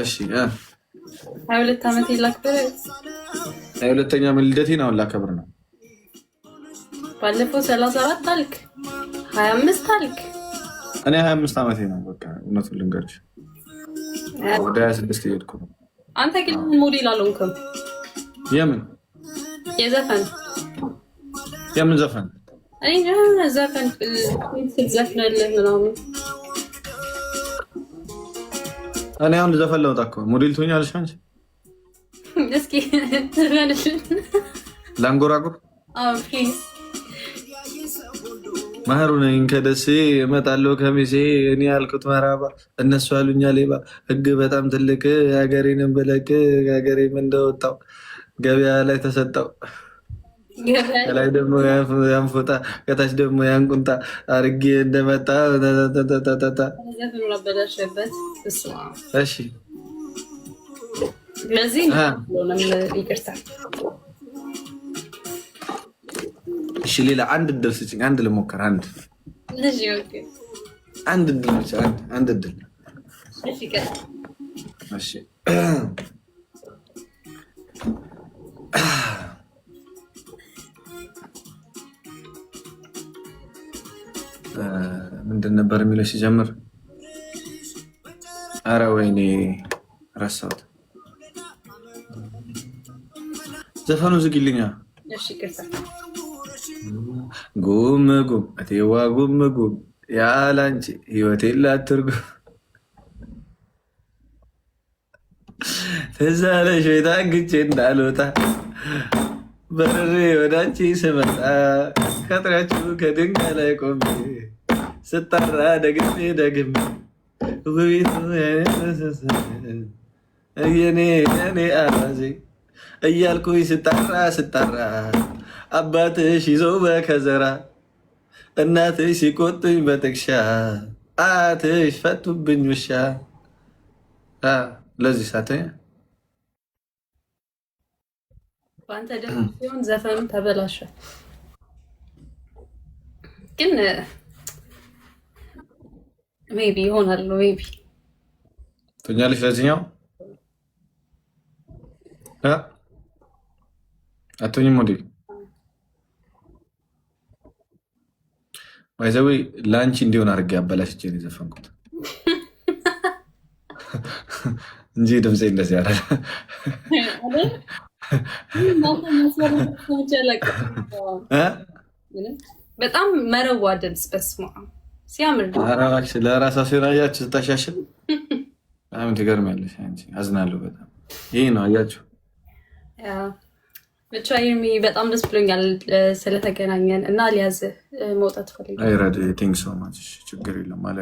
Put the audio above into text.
እሺ 22 ዓመት ላክብር። 22ኛ ልደቴን አሁን ላከብር ነው። ባለፈው 34 አልክ፣ 25 አልክ። እኔ 25 ዓመቴ ነው። በቃ እውነቱን ልንገርሽ ወደ 26 እየሄድኩ ነው። አንተ ግን ሞዴል አልሆንክም። የምን የምን ዘፈን? እኔ ዘፈን ዘፍነልህ ምናምን። እኔ አሁን ዘፈን ለውጣ እኮ ሞዴል ትሆኛለሽ አንቺ። እስኪ ዘፈንሽን ላንጎራጉር። አዎ ፕሊዝ። ማህሩ ነኝ ከደሴ እመጣለሁ ከሚሴ እኔ ያልኩት መራባ እነሱ ያሉኛ ሌባ ህግ በጣም ትልቅ ሀገሬንም ብለቅ ሀገሬም እንደወጣው ገበያ ላይ ተሰጠው ከላይ ደግሞ ያንፎጣ ከታች ደግሞ ያንቁንጣ አርጌ እንደመጣ እሺ ለዚህ ይቅርታ። እሺ ሌላ አንድ እድል ስጭኝ። አንድ ልሞክር። አንድ እድል ብቻ አንድ እድል። እሺ ምንድን ነበር የሚለው ሲጀምር? አረ ወይኔ ረሳሁት። ዘፈኑ ዝግልኛ። ጉም ጉም እቴዋ ጉም ጉም ያላንቺ ህይወቴ ላትርጉም ትዝ አለሽ ወይ ታግቼ እንዳልወጣ በርሬ ወደ አንቺ ስመጣ ከጥሪያችሁ ከድንጋይ ላይ ቆሜ ስጠራ ደግሜ ደግሜ ውቢቱ የኔ አራዜ እያልኩኝ ስጠራ አባትሽ ይዞ በከዘራ እናትሽ ሲቆጡኝ በጥቅሻ አያትሽ ፈቱብኝ ውሻ። ለዚህ ሳተኛ በአንተ ደግሞ ሲሆን ዘፈኑ ተበላሸ። ግን ሜቢ ይሆናል። ሜቢ ትኛለሽ ለዚህኛው አቶኝም ሞዴል ባይዘዌ ለአንቺ እንዲሆን አድርጌ አበላሽቼ ነው የዘፈንኩት እንጂ ድምፄ እንደዚህ ያለ በጣም መረዋ ድምፅ በስማ ሲያምር ለራሳ ሲሆናያችሁ ስታሻሽል በጣም ትገርሚያለሽ። አዝናለሁ በጣም ይህ ነው አያችሁ። ብቻ ይርሚ በጣም ደስ ብሎኛል ስለተገናኘን እና ሊያዝህ መውጣት ፈልጋለሁ። ቲንክ ሶ ማች ችግር የለም ማለት